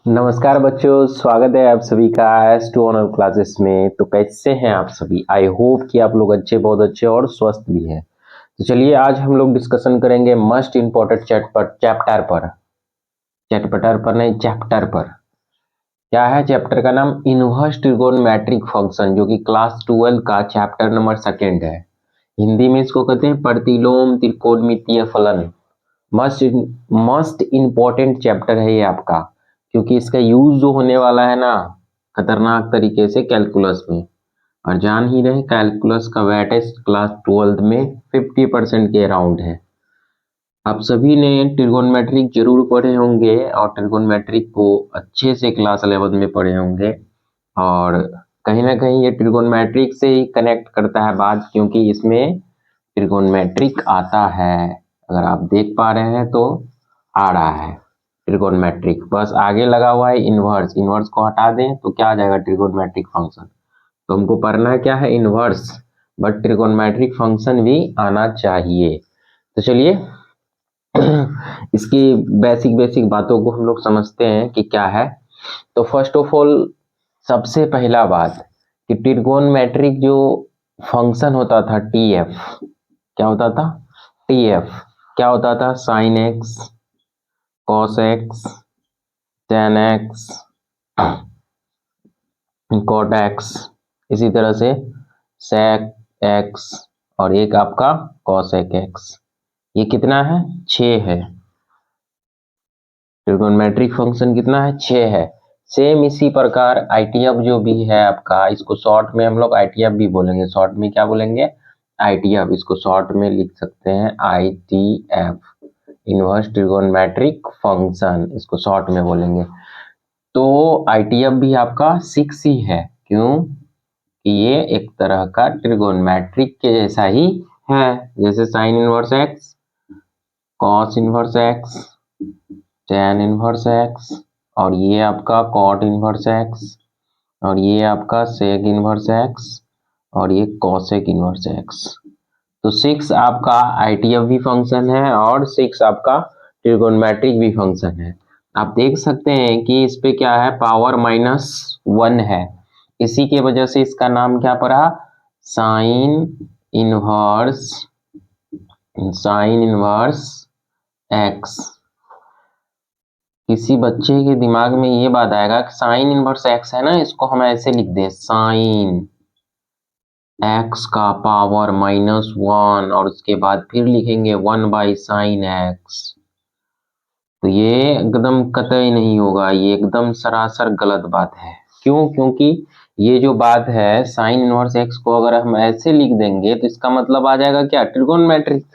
नमस्कार बच्चों, स्वागत है आप सभी का S2 ऑनर क्लासेस में। तो कैसे हैं आप सभी? आई होप कि आप लोग अच्छे, बहुत अच्छे और स्वस्थ भी हैं। तो चलिए आज हम लोग डिस्कशन करेंगे मस्ट इम्पोर्टेंट चैप्टर पर नहीं, चैप्टर पर। क्या है चैप्टर का नाम? इनवर्स ट्रिगोनोमेट्रिक फंक्शन, जो कि क्लास 12 का चैप्टर नंबर 2 है। हिंदी में इसको कहते हैं प्रतिलोम त्रिकोणमितीय फलन। मस्ट मस्ट इम्पोर्टेंट चैप्टर है ये आपका, क्योंकि इसका यूज जो होने वाला है ना खतरनाक तरीके से कैलकुलस में। और जान ही रहे कैलकुलस का वेटेज क्लास 12 में 50% के अराउंड है। आप सभी ने ट्रिगोनोमेट्रिक जरूर पढ़े होंगे और ट्रिगोनोमेट्रिक को अच्छे से क्लास 11 में पढ़े होंगे। और कहीं ना कहीं ये ट्रिगोनोमेट्रिक से ही कनेक्ट करता है बात, क्योंकि इसमें ट्रिगोनोमेट्रिक आता है। अगर आप देख पा रहे हैं तो आ रहा है ट्रिगोनोमेट्रिक, बस आगे लगा हुआ है इनवर्स। इनवर्स को हटा दें तो क्या आ जाएगा? Trigonometric function. तो हमको पढ़ना है क्या है? इनवर्स, बट ट्रिगोनोमेट्रिक फंक्शन भी आना चाहिए। तो चलिए इसकी बेसिक बेसिक बातों को हम लोग समझते हैं कि क्या है। तो फर्स्ट ऑफ ऑल, सबसे पहला बात कि ट्रिगोनोमेट्रिक जो फंक्शन होता था TF, क्या होता था? TF क्या होता था? Sine x, cos x, tan x, cot x, इसी तरह से सेक एक्स, और एक आपका कॉसेक एक्स। ये कितना है? 6 है। ट्रिगोनोमेट्रिक फंक्शन कितना है? 6 है। सेम इसी प्रकार ITF जो भी है आपका, इसको शॉर्ट में हम लोग ITF भी बोलेंगे। शॉर्ट में क्या बोलेंगे? ITF। इसको शॉर्ट में लिख सकते हैं ITF, इनवर्स ट्रिगोनोमेट्रिक फंक्शन, इसको शॉर्ट में बोलेंगे। तो ITF भी आपका 6 ही है। क्यों? कि ये एक तरह का ट्रिगोनोमेट्रिक के जैसा ही है, जैसे sine inverse x, cos inverse x, tan inverse x, और ये आपका कॉट इनवर्स एक्स, और ये आपका सेक इनवर्स एक्स, और ये कॉसेक इनवर्स एक्स। तो 6 आपका ITF भी फंक्शन है और 6 आपका ट्रिगोनोमेट्रिक भी फंक्शन है। आप देख सकते हैं कि इस पे क्या है? पावर -1 है। इसी के वजह से इसका नाम क्या पड़ा? Sine inverse, sine inverse x. किसी बच्चे के दिमाग में ये बात आएगा कि साइन इनवर्स एक्स है ना, इसको हम ऐसे लिख दें, साइन एक्स का पावर -1, और उसके बाद फिर लिखेंगे 1/sin x। तो ये एकदम कतई नहीं होगा, ये एकदम सरासर गलत बात है। क्यों? क्योंकि ये जो बात है साइन इनवर्स एक्स को अगर हम ऐसे लिख देंगे तो इसका मतलब आ जाएगा क्या? ट्रिगोनोमेट्रिक।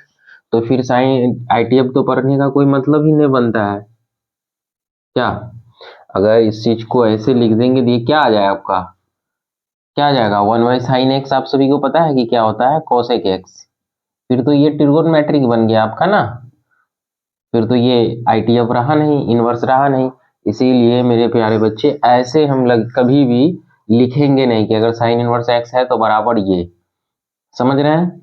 तो फिर साइन ITF तो पढ़ने का कोई मतलब ही नहीं बनता है क्या? अगर इस चीज को ऐसे लिख देंगे तो ये क्या आ जाएगा आपका? क्या आ जाएगा? 1/sin x। आप सभी को पता है कि क्या होता है? cosec x। फिर तो ये ट्रिगोनोमेट्रिक बन गया आपका ना, फिर तो ये ITF रहा नहीं, इनवर्स रहा नहीं। इसीलिए मेरे प्यारे बच्चे, ऐसे हम लोग कभी भी लिखेंगे नहीं कि अगर साइन इनवर्स एक्स है तो बराबर ये। समझ रहे हैं?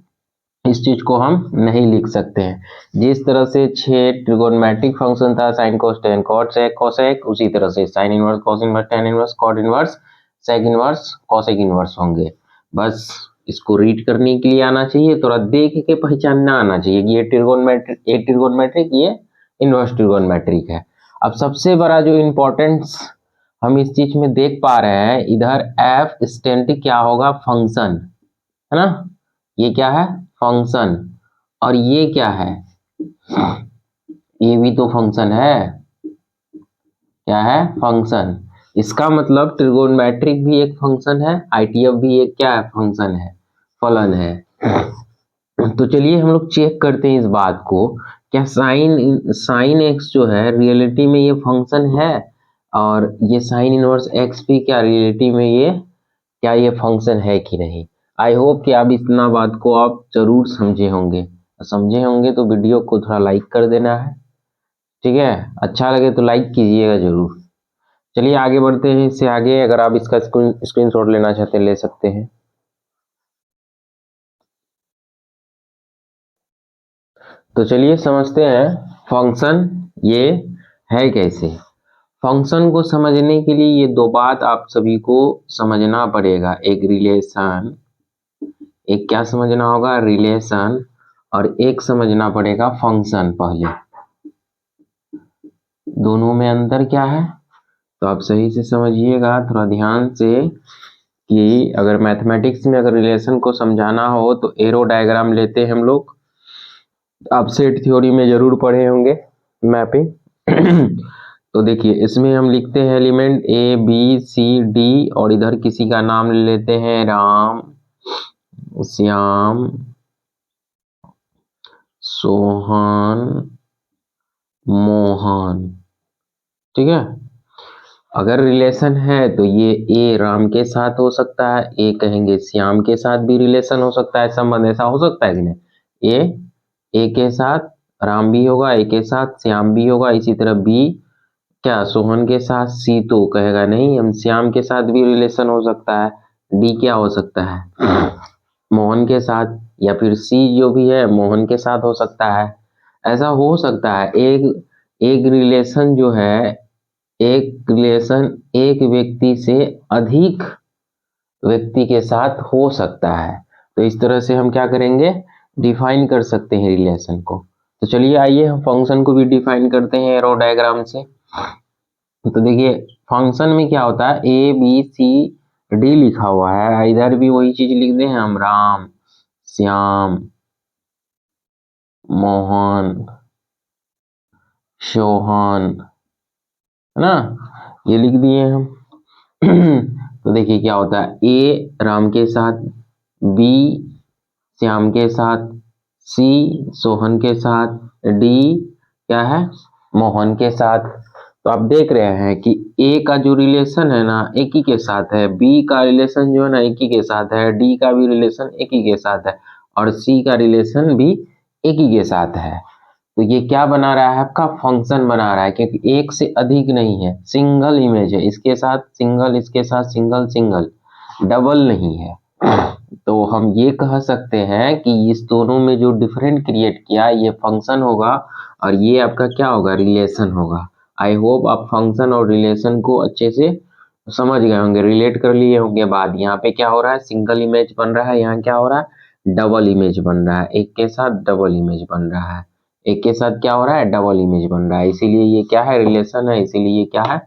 इस चीज को हम नहीं लिख सकते हैं। जिस तरह से 6 ट्रिगोनोमेट्रिक फंक्शन था, sine cos tan cot sec cosec, उसी तरह से sine inverse, cos inverse, tan inverse, cot inverse, sec inverse, cosec inverse होंगे। बस इसको रीड करने के लिए आना चाहिए, थोड़ा देख के पहचानना आना चाहिए कि ये ट्रिगोनोमेट्रिक, ये इनवर्स ट्रिगोनोमेट्रिक है। अब सबसे बड़ा जो इम्पोर्टेंस हम इस चीज में देख पा रहे हैं, इधर एफ स्टैंडिक क्या होगा? फंक्शन है ना। ये क्या है? फंक्शन। और ये क्या है? ये भी तो फंक्शन है। क्या है? फंक्शन। इसका मतलब ट्रिगोनोमेट्रिक भी एक फंक्शन है, ITF भी एक क्या है? फंक्शन है, फलन है। तो चलिए हम लोग चेक करते हैं इस बात को। क्या साइन एक्स जो है रियलिटी में ये फंक्शन है, और ये साइन इनवर्स एक्स भी क्या रियलिटी में ये क्या ये फंक्शन है कि नहीं? आई होप कि आप इतना बात को आप जरूर समझे होंगे। समझे होंगे तो वीडियो को थोड़ा लाइक कर देना है, ठीक है? अच्छा लगे तो लाइक कीजिएगा जरूर। चलिए आगे बढ़ते हैं। इससे आगे अगर आप इसका स्क्रीनशॉट लेना चाहते हैं ले सकते हैं। तो चलिए समझते हैं फंक्शन ये है कैसे। फंक्शन को समझने के लिए ये दो बात आप सभी को समझना पड़ेगा, एक रिलेशन, एक क्या समझना होगा, रिलेशन, और एक समझना पड़ेगा फंक्शन। पहले दोनों में अंतर क्या है तो आप सही से समझिएगा थोड़ा ध्यान से, कि अगर मैथमेटिक्स में अगर रिलेशन को समझाना हो तो एरो डायग्राम लेते हैं हम लोग। आप सेट थ्योरी में जरूर पढ़े होंगे मैपिंग। तो देखिए इसमें हम लिखते हैं element A B C D, और इधर किसी का नाम ले लेते हैं राम, श्याम, सोहन, मोहन। ठीक है, अगर रिलेशन है तो ये ए राम के साथ हो सकता है, ए कहेंगे श्याम के साथ भी रिलेशन हो सकता है, संबंध ऐसा हो सकता है कि नहीं। ए के साथ राम भी होगा, ए के साथ श्याम भी होगा, इसी तरह बी क्या सोहन के साथ, सी तो कहेगा नहीं हम श्याम के साथ भी रिलेशन हो सकता है, डी क्या हो सकता है मोहन के साथ, या फिर सी जो भी है मोहन के साथ हो सकता है। ऐसा हो सकता है एक रिलेशन जो है, एक रिलेशन एक व्यक्ति से अधिक व्यक्ति के साथ हो सकता है। तो इस तरह से हम क्या करेंगे, डिफाइन कर सकते हैं रिलेशन को। तो चलिए आइए हम फंक्शन को भी डिफाइन करते हैं एरो डायग्राम से। तो देखिए फंक्शन में क्या होता है, ए बी सी डी लिखा हुआ है, इधर भी वही चीज लिख दें हम, राम, श्याम, मोहन, सोहन, है ना, ये लिख दिए हम। तो देखिए क्या होता है, ए राम के साथ, बी श्याम के साथ, सी सोहन के साथ, डी क्या है मोहन के साथ। तो आप देख रहे हैं कि ए का जो रिलेशन है ना एक ही के साथ है, बी का रिलेशन जो है ना एक ही के साथ है, डी का भी रिलेशन एक ही के साथ है, और सी का रिलेशन भी एक ही के साथ है। तो ये क्या बना रहा है, आपका फंक्शन बना रहा है, क्योंकि एक से अधिक नहीं है, सिंगल इमेज है, इसके साथ सिंगल, इसके साथ सिंगल, सिंगल, डबल नहीं है। तो हम ये कह सकते हैं कि इस दोनों में जो डिफरेंट क्रिएट किया ये फंक्शन होगा, और ये आपका क्या होगा, रिलेशन होगा। आई होप आप फंक्शन और रिलेशन को अच्छे से समझ गए होंगे, रिलेट कर लिए होंगे। बाद यहाँ पे क्या हो रहा है, सिंगल इमेज बन रहा है, यहाँ क्या हो रहा है, डबल इमेज बन रहा है, एक के साथ डबल इमेज बन रहा है, एक के साथ क्या हो रहा है, डबल इमेज बन रहा है, इसीलिए ये क्या है, रिलेशन है, इसीलिए ये क्या है,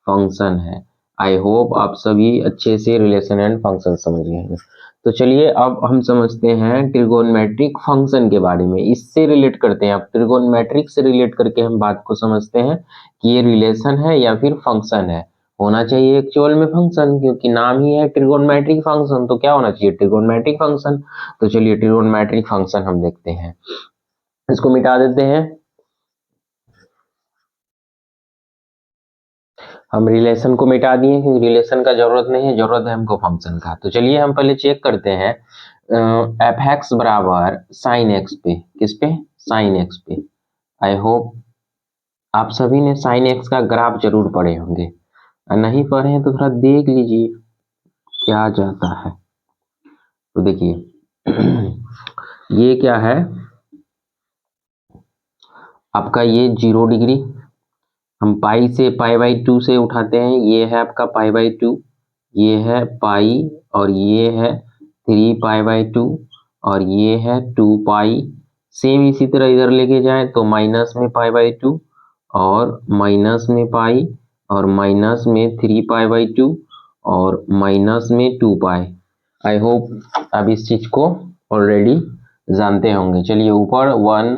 फंक्शन है। आई होप आप सभी अच्छे से रिलेशन एंड फंक्शन समझ गए हैं। तो चलिए अब हम समझते हैं ट्रिगोनमेट्रिक फंक्शन के बारे में, इससे रिलेट करते हैं। अब ट्रिगोनमेट्रिक से रिलेट करके हम बात को समझते हैं कि ये रिलेशन है या फिर फंक्शन है। होना चाहिए एक्चुअल में फंक्शन, क्योंकि नाम ही है ट्रिगोनमेट्रिक फंक्शन, तो क्या होना चाहिए, ट्रिगोनमेट्रिक फंक्शन। तो चलिए ट्रिगोनमेट्रिक फंक्शन हम देखते हैं, इसको मिटा देते हैं, हम रिलेशन को मिटा दिए क्योंकि रिलेशन का जरूरत नहीं है, जरूरत है हमको फंक्शन का। तो चलिए हम पहले चेक करते हैं एफ एक्स बराबर साइन एक्स पे, किस पे, साइन एक्स पे। आई होप आप सभी ने साइन एक्स का ग्राफ जरूर पढ़े होंगे, और नहीं पढ़े हैं तो थोड़ा देख लीजिए क्या जाता है। तो देखिए ये क्या है आपका, ये 0 डिग्री, हम पाई से पाई बाई 2 से उठाते हैं, ये है आपका पाई बाई 2, ये है पाई, और ये है 3 पाई बाई 2, और ये है 2 पाई। सेम इसी तरह इधर लेके जाएं तो माइनस में पाई बाई 2, और माइनस में पाई, और माइनस में 3 पाई बाई 2, और माइनस में 2 पाई। आई होप आप इस चीज को ऑलरेडी जानते होंगे। चलिए ऊपर 1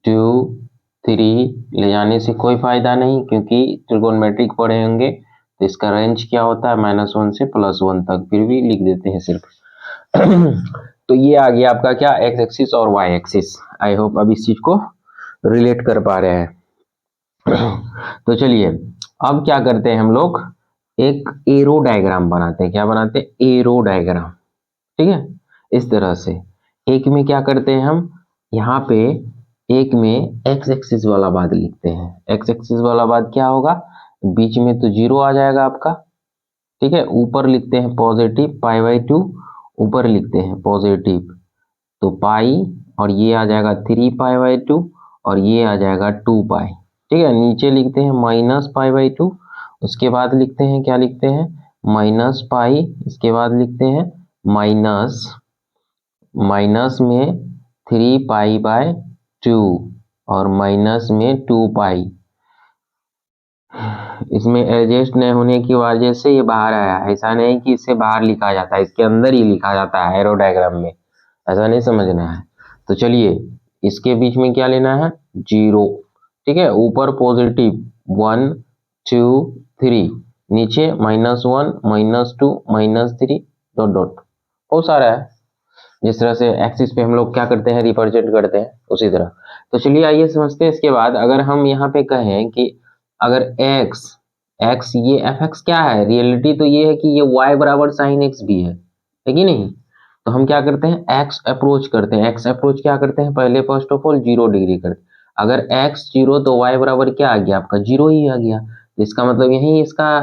2 3 ले जाने से कोई फायदा नहीं, क्योंकि ट्रिगोनमेट्रिक पढ़े होंगे तो इसका रेंज क्या होता है, -1 से +1 तक, फिर भी लिख देते हैं सिर्फ। तो ये आ गया आपका क्या, एक्स एक्सिस और वाई एक्सिस। आई होप अब इस चीज को रिलेट कर पा रहे हैं। तो चलिए अब क्या करते हैं हम लोग, एक एरो डायग्राम बनाते हैं, क्या बनाते हैं, एरो डायग्राम। ठीक है, इस तरह से एक में क्या करते हैं हम, यहाँ पे एक में एक्स एक्सिस वाला बाद लिखते हैं, एक्स एक्सिस वाला बाद क्या होगा, बीच में तो 0 आ जाएगा आपका। ठीक है, ऊपर लिखते हैं पॉजिटिव पाई बाई 2, ऊपर लिखते हैं पॉजिटिव, तो पाई, और ये आ जाएगा 3 पाई बाई 2, और ये आ जाएगा 2 पाई। ठीक है, नीचे लिखते हैं -π/2, उसके बाद लिखते हैं क्या लिखते हैं -π, इसके बाद लिखते हैं माइनस माइनस में 3π/2 और माइनस में 2π। इसमें एडजस्ट नहीं होने की वजह से ये बाहर आया, ऐसा नहीं कि इसे बाहर लिखा जाता है, इसके अंदर ही लिखा जाता है एरो डायग्राम में, ऐसा नहीं समझना है। तो चलिए इसके बीच में क्या लेना है 0, ठीक है, ऊपर पॉजिटिव 1 2 3, नीचे -1 -2 -3 डॉट डॉट, बहुत सारा है। जिस तरह से एक्सिस पे हम लोग क्या करते हैं रिप्रेजेंट करते हैं उसी तरह। तो चलिए आइए समझते हैं। इसके बाद अगर हम यहाँ पे कहें कि अगर x ये fx क्या है, रियलिटी तो ये है कि ये y बराबर साइन x भी है कि नहीं। तो हम क्या करते हैं x अप्रोच करते हैं, x अप्रोच क्या करते हैं पहले फर्स्ट ऑफ ऑल 0 डिग्री करते हैं। अगर x 0 तो y बराबर क्या आ गया आपका 0 ही आ गया। तो इसका मतलब यही इसका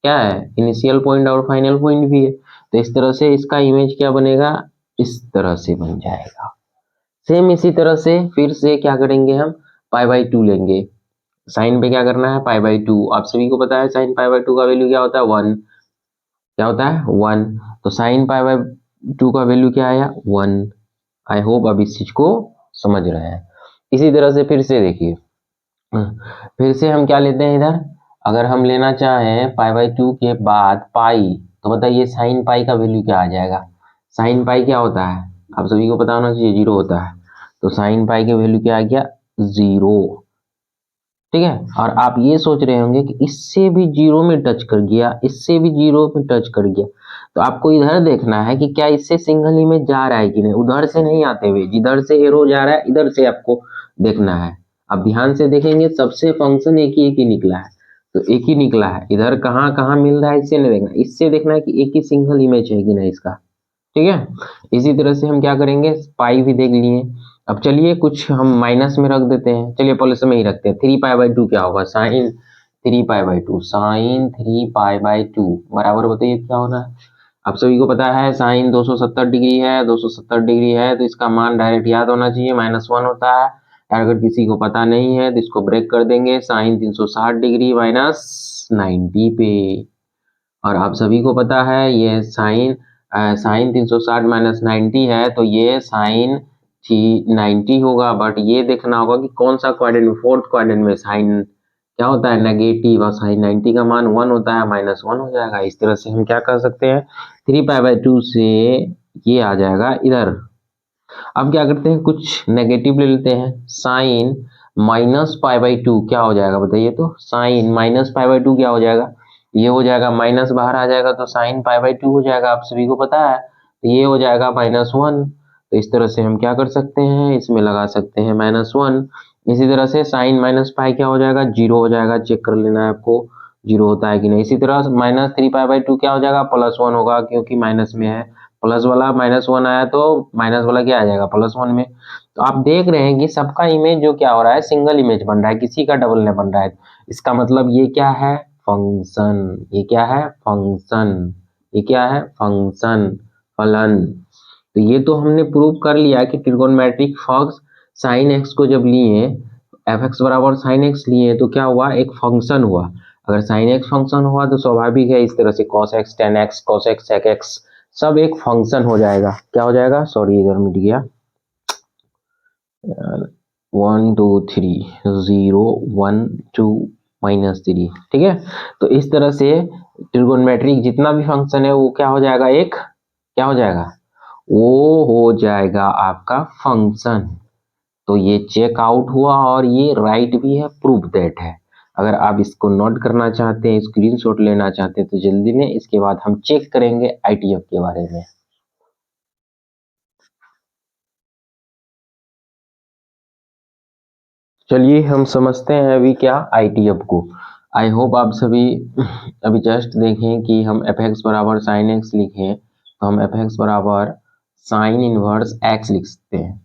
क्या है इनिशियल पॉइंट और फाइनल पॉइंट भी है। तो इस तरह से इसका इमेज क्या बनेगा, इस तरह से बन जाएगा। सेम इसी तरह से फिर से क्या करेंगे हम π/2 लेंगे। साइन पे क्या करना है π/2, आप सभी को पता है साइन π/2 का वैल्यू क्या होता है 1, क्या होता है 1। तो साइन π/2 का वैल्यू क्या आया 1। आई होप अब इस चीज को समझ रहे हैं। इसी तरह से फिर से देखिए, फिर से हम क्या लेते हैं इधर, अगर हम लेना चाहें π/2 के बाद पाई, तो बताइए साइन पाई का वैल्यू क्या आ जाएगा। साइन पाई क्या होता है आप सभी को पता होना चाहिए 0 होता है। तो साइन पाई की वैल्यू क्या आ गया 0, ठीक है। और आप ये सोच रहे होंगे कि इससे भी 0 में टच कर गया, इससे भी 0 में टच कर गया। तो आपको इधर देखना है कि क्या इससे सिंगल इमेज जा रहा है कि नहीं, उधर से नहीं आते हुए, जिधर से एरो जा रहा है इधर से आपको देखना है। अब ध्यान से देखेंगे सबसे फंक्शन एक ही निकला है, तो एक ही निकला है, इधर कहाँ कहाँ मिल रहा है इससे नहीं देखना, इससे देखना है कि एक ही सिंगल इमेज है कि नहीं इसका, ठीक है। इसी तरह से हम क्या करेंगे पाई भी देख लिए। अब चलिए कुछ हम माइनस में रख देते हैं, चलिए प्लस में ही रखते हैं। 3π/2 क्या होगा साइन 3π/2, साइन 3π/2 बराबर बताइए क्या होना है। आप सभी को पता है साइन 270 डिग्री है, 270 डिग्री है तो इसका मान डायरेक्ट याद होना चाहिए -1 होता है। अगर किसी को पता नहीं है तो इसको ब्रेक कर देंगे, साइन 360 डिग्री -90 पे। और आप सभी को पता है ये साइन 360 -90 है, तो ये साइन 90 होगा। बट ये देखना होगा कि कौन सा क्वाड्रेंट में, फोर्थ क्वाड्रेंट में साइन क्या होता है नेगेटिव, और साइन 90 का मान 1 होता है -1 हो जाएगा। इस तरह से हम क्या कर सकते हैं 3π/2 से ये आ जाएगा इधर। अब क्या करते हैं कुछ नेगेटिव ले लेते हैं, साइन -π/2 क्या हो जाएगा बताइए, तो साइन -π/2 क्या हो जाएगा, ये हो जाएगा माइनस बाहर आ जाएगा तो साइन π/2 हो जाएगा, आप सभी को पता है। तो ये हो जाएगा -1। तो इस तरह से हम क्या कर सकते हैं इसमें लगा सकते हैं -1। इसी तरह से साइन -π क्या हो जाएगा 0 हो जाएगा, चेक कर लेना है आपको 0 होता है कि नहीं। इसी तरह -3π/2 क्या हो जाएगा +1 होगा, क्योंकि माइनस में है, प्लस वाला -1 आया तो माइनस वाला क्या आ जाएगा +1 में। तो आप देख रहे हैं कि सबका इमेज जो क्या हो रहा है सिंगल इमेज बन रहा है, किसी का डबल नहीं बन रहा है। इसका मतलब ये क्या है फंक्शन, ये क्या है फंक्शन, ये क्या है फंक्शन फलन। तो ये तो हमने प्रूव कर लिया कि ट्रिगोनमेट्रिक फंक्शन साइन एक्स को जब लिए एफ एक्स बराबर साइन एक्स लिए तो क्या हुआ एक फंक्शन हुआ। अगर साइन एक्स फंक्शन हुआ तो स्वाभाविक है इस तरह से cos x tan x cos x sec x सब एक फंक्शन हो जाएगा। क्या हो जाएगा, सॉरी इधर मिट गया, 1 2 3 0 1 2 -3, ठीक है। तो इस तरह से ट्रिगोनमेट्रिक जितना भी फंक्शन है वो क्या हो जाएगा एक, क्या हो जाएगा वो हो जाएगा आपका फंक्शन। तो ये चेक आउट हुआ और ये राइट भी है, प्रूफ दैट है। अगर आप इसको नोट करना चाहते हैं स्क्रीनशॉट लेना चाहते हैं तो जल्दी में, इसके बाद हम चेक करेंगे आईटीएफ के बारे में। चलिए हम समझते हैं अभी क्या आईटीएफ को। आई होप आप सभी अभी जस्ट देखें कि हम एफ एक्स बराबर साइन एक्स लिखें तो हम एफ एक्स बराबर साइन इनवर्स एक्स लिख सकते हैं।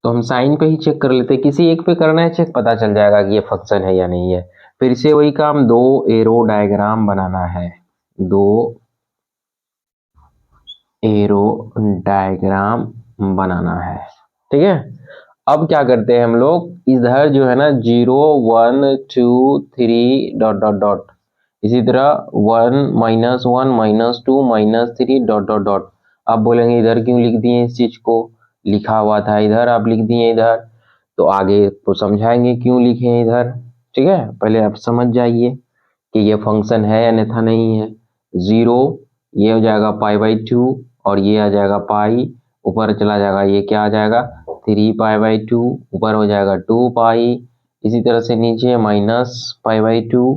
तो हम साइन पे ही चेक कर लेते हैं, किसी एक पे करना है चेक, पता चल जाएगा कि ये फंक्शन है या नहीं है। फिर से वही काम, दो एरो डायग्राम बनाना है, दो एरो डायग्राम बनाना है, ठीक है। अब क्या करते हैं हम लोग, इधर जो है ना 0 1 2 3 डॉट डॉट डॉट, इसी तरह 1 -1 -2 -3 डॉट डॉट डॉट। अब बोलेंगे इधर क्यों लिख दिए इस चीज को, लिखा हुआ था इधर, आप लिख दिए इधर, तो आगे तो समझाएंगे क्यों लिखे इधर। ठीक है, पहले आप समझ जाइए कि ये फंक्शन है अन्यथा नहीं है। 0 ये हो जाएगा π/2 और ये आ जाएगा पाई, ऊपर चला जाएगा ये क्या आ जाएगा 3π/2, ऊपर हो जाएगा 2 पाई, इसी तरह से नीचे -π/2,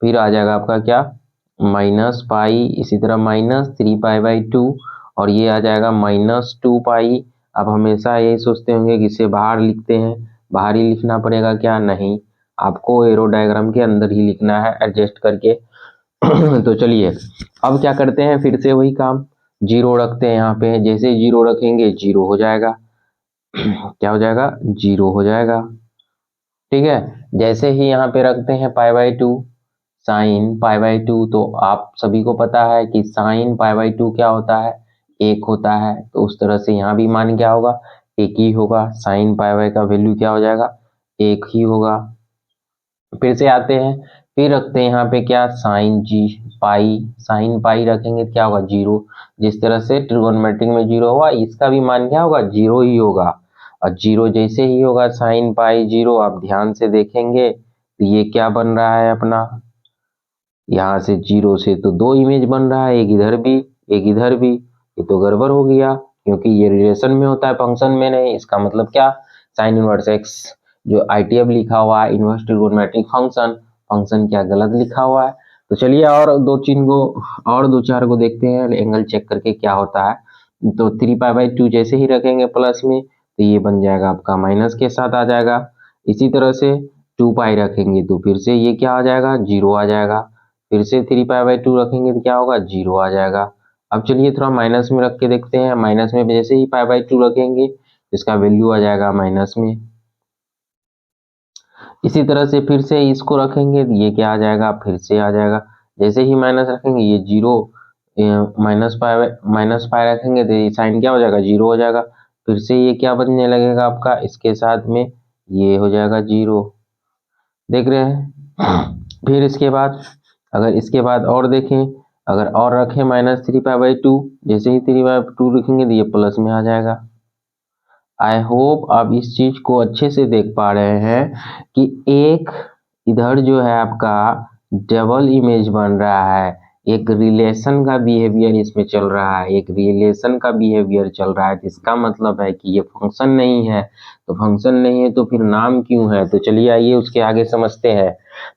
फिर आ जाएगा आपका क्या -पाई, इसी तरह -3π/2 और ये आ जाएगा -2 पाई। अब हमेशा यही सोचते होंगे कि इसे बाहर लिखते हैं, बाहर ही लिखना पड़ेगा क्या, नहीं, आपको एरो डायग्राम के अंदर ही लिखना है एडजस्ट करके। तो चलिए अब क्या करते हैं, फिर से वही काम, 0 रखते हैं यहाँ पे, जैसे 0 रखेंगे 0 हो जाएगा। क्या हो जाएगा, 0 हो जाएगा। ठीक है, जैसे ही यहाँ पे रखते हैं π/2, साइन π/2, तो आप सभी को पता है कि साइन π/2 क्या होता है, 1 होता है, तो उस तरह से यहाँ भी मान क्या होगा, 1 ही होगा, साइन π/2 का वैल्यू क्या हो जाएगा, 1 ही होगा। फिर से आते हैं, फिर रखते हैं यहाँ पे क्या, साइन पाई, साइन पाई रखेंगे क्या होगा 0, जिस तरह से ट्रिगोनोमेट्रिक में 0 हुआ, इसका भी मान क्या होगा 0 ही होगा। और 0 जैसे ही होगा साइन पाई 0, आप ध्यान से देखेंगे तो ये क्या बन रहा है अपना, यहाँ से 0 से तो 2 इमेज बन रहा है, एक इधर भी एक इधर भी, ये तो गड़बड़ हो गया, क्योंकि ये रिलेशन में होता है फंक्शन में नहीं। इसका मतलब क्या, साइन इनवर्स एक्स जो ITF लिखा हुआ है इनवर्स ट्रिगोनोमेट्रिक फंक्शन, फंक्शन क्या गलत लिखा हुआ है। तो चलिए और दो चार को देखते हैं एंगल चेक करके क्या होता है। तो 3π/2 जैसे ही रखेंगे प्लस में तो ये बन जाएगा आपका माइनस के साथ आ जाएगा, इसी तरह से 2 पाई रखेंगे तो फिर से ये क्या आ जाएगा 0 आ जाएगा, फिर से 3π/2 रखेंगे तो क्या होगा 0 आ जाएगा। अब चलिए थोड़ा माइनस में रख के देखते हैं, माइनस में जैसे ही π/2 रखेंगे इसका वैल्यू आ जाएगा माइनस में, इसी तरह से फिर से इसको रखेंगे तो ये क्या आ जाएगा, फिर से आ जाएगा, जैसे ही माइनस रखेंगे ये 0, माइनस पाई रखेंगे तो ये साइन क्या हो जाएगा 0 हो जाएगा, फिर से ये क्या बनने लगेगा आपका, इसके साथ में ये हो जाएगा 0, देख रहे हैं। फिर इसके बाद अगर इसके बाद और देखें, अगर और रखें -3π/2, जैसे ही 3/2 लिखेंगे तो ये प्लस में आ जाएगा। आई होप आप इस चीज को अच्छे से देख पा रहे हैं कि एक इधर जो है आपका डबल इमेज बन रहा है, एक रिलेशन का बिहेवियर इसमें चल रहा है, एक रिलेशन का बिहेवियर चल रहा है, तो इसका मतलब है कि ये फंक्शन नहीं है। तो फंक्शन नहीं है तो फिर नाम क्यों है, तो चलिए आइए उसके आगे समझते हैं।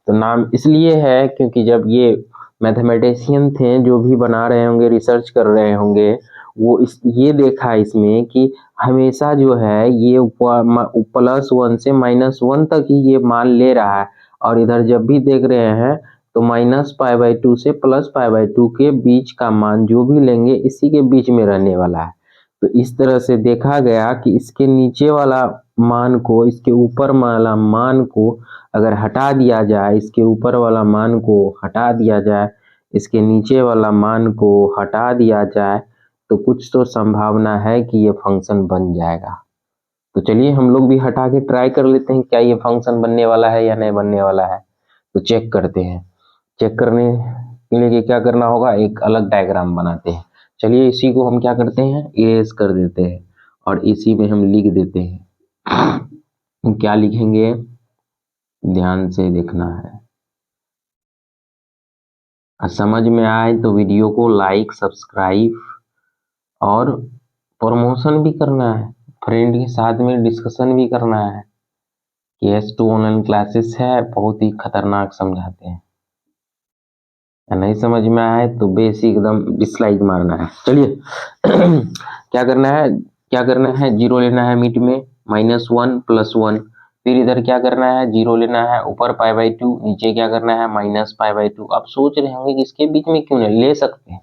तो नाम इसलिए है क्योंकि जब ये मैथमेटिशियन थे जो भी बना रहे होंगे, रिसर्च कर रहे होंगे, वो ये देखा इसमें कि हमेशा जो है ये +1 से -1 तक ही ये मान ले रहा है, और इधर जब भी देख रहे हैं तो -π/2 से +π/2 के बीच का मान जो भी लेंगे इसी के बीच में रहने वाला है। तो इस तरह से देखा गया कि इसके नीचे वाला मान को इसके ऊपर वाला मान को अगर हटा दिया जाए, इसके ऊपर वाला मान को हटा दिया जाए, इसके नीचे वाला मान को हटा दिया जाए, तो कुछ तो संभावना है कि ये फंक्शन बन जाएगा। तो चलिए हम लोग भी हटा के ट्राई कर लेते हैं क्या ये फंक्शन बनने वाला है या नहीं बनने वाला है। तो चेक करते हैं, चेक करने के लिए क्या करना होगा, एक अलग डायग्राम बनाते हैं। चलिए इसी को हम क्या करते हैं, इरेज कर देते हैं और इसी में हम लिख देते हैं। क्या लिखेंगे, ध्यान से देखना है, समझ में आए तो वीडियो को लाइक सब्सक्राइब और प्रमोशन भी करना है, फ्रेंड के साथ में डिस्कशन भी करना है कि S2 ऑनलाइन क्लासेस है, बहुत ही खतरनाक समझाते हैं। नहीं समझ में आए तो बेसिक एकदम डिसलाइक मारना है। चलिए क्या करना है 0 लेना है मिड में, -1 +1, फिर इधर क्या करना है 0 लेना है, ऊपर π/2, नीचे क्या करना है -π/2। आप सोच रहे होंगे कि इसके बीच में क्यों नहीं ले सकते हैं,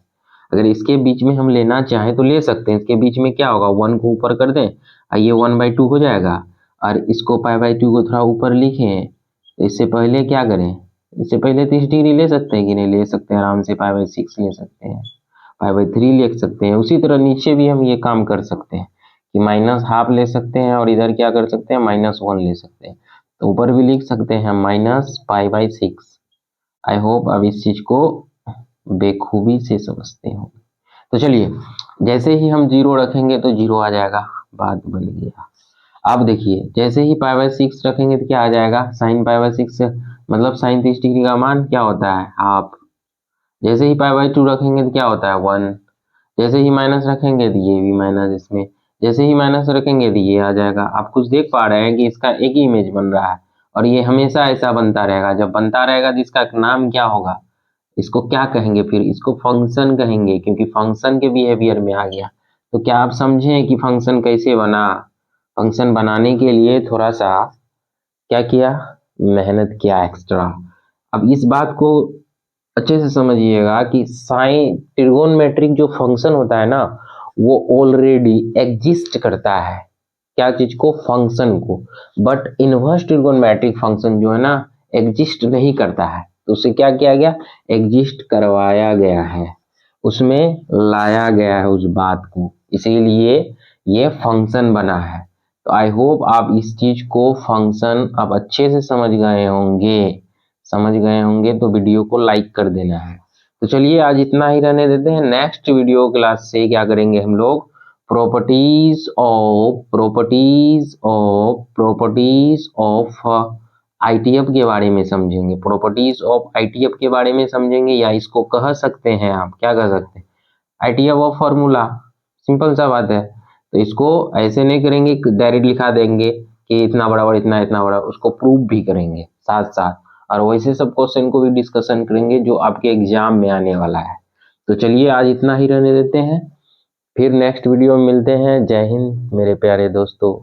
अगर इसके बीच में हम लेना चाहें तो ले सकते हैं। इसके बीच में क्या होगा, 1 को ऊपर कर दें और ये 1/2 हो जाएगा, और इसको π/2 को थोड़ा ऊपर लिखें, तो इससे पहले क्या करें, इससे पहले 30 डिग्री ले सकते हैं कि नहीं, ले सकते हैं आराम से, π/6 ले सकते हैं, π/3 ले सकते हैं। उसी तरह नीचे भी हम ये काम कर सकते हैं कि -½ ले सकते हैं और इधर क्या कर सकते हैं -1 ले सकते हैं। तो ऊपर भी लिख सकते हैं -π/6। आई होप अब इस चीज को बेखूबी से समझते हो। तो चलिए, जैसे ही हम 0 रखेंगे तो 0 आ जाएगा, बात बन गया। अब देखिए, जैसे ही π/6 रखेंगे तो क्या आ जाएगा, sin π/6 मतलब sin 30 डिग्री का मान क्या होता है, हाफ। जैसे ही π/2 रखेंगे तो क्या होता है, 1। जैसे ही माइनस रखेंगे तो ये भी माइनस इसमें, जैसे ही माइनस रखेंगे तो ये आ जाएगा। आप कुछ देख पा रहे हैं कि इसका एक ही इमेज बन रहा है और ये हमेशा ऐसा बनता रहेगा। जब बनता रहेगा तो इसका नाम क्या होगा, इसको क्या कहेंगे, फिर इसको फंक्शन कहेंगे, क्योंकि फंक्शन के बिहेवियर में आ गया। तो क्या आप समझें कि फंक्शन कैसे बना। फंक्शन बनाने के लिए थोड़ा सा क्या किया, मेहनत किया एक्स्ट्रा। अब इस बात को अच्छे से समझिएगा कि साइन ट्रिगोनमेट्रिक जो फंक्शन होता है ना, वो ऑलरेडी एग्जिस्ट करता है। क्या चीज को, फंक्शन को। बट इनवर्स ट्रिगोनमेट्रिक फंक्शन जो है ना, एग्जिस्ट नहीं करता है। तो उसे क्या किया गया, एग्जिस्ट करवाया गया है, उसमें लाया गया है उस बात को, इसीलिए ये फंक्शन बना है। तो आई होप आप इस चीज को, फंक्शन आप अच्छे से समझ गए होंगे। समझ गए होंगे तो वीडियो को लाइक कर देना है। तो चलिए आज इतना ही रहने देते हैं। नेक्स्ट वीडियो क्लास से क्या करेंगे हम लोग, प्रॉपर्टीज ऑफ आईटीएफ के बारे में समझेंगे। प्रॉपर्टीज ऑफ आईटीएफ के बारे में समझेंगे, या इसको कह सकते हैं आप, क्या कह सकते हैं, आईटीएफ ऑफ फार्मूला। सिंपल सा बात है। तो इसको ऐसे नहीं करेंगे डायरेक्ट लिखा देंगे कि इतना बराबर इतना, इतना बराबर, उसको प्रूव भी करेंगे साथ साथ। और वैसे सब क्वेश्चन को भी डिस्कशन करेंगे जो आपके एग्जाम में आने वाला है। तो चलिए आज इतना ही रहने देते हैं, फिर नेक्स्ट वीडियो में मिलते हैं। जय हिंद मेरे प्यारे दोस्तों।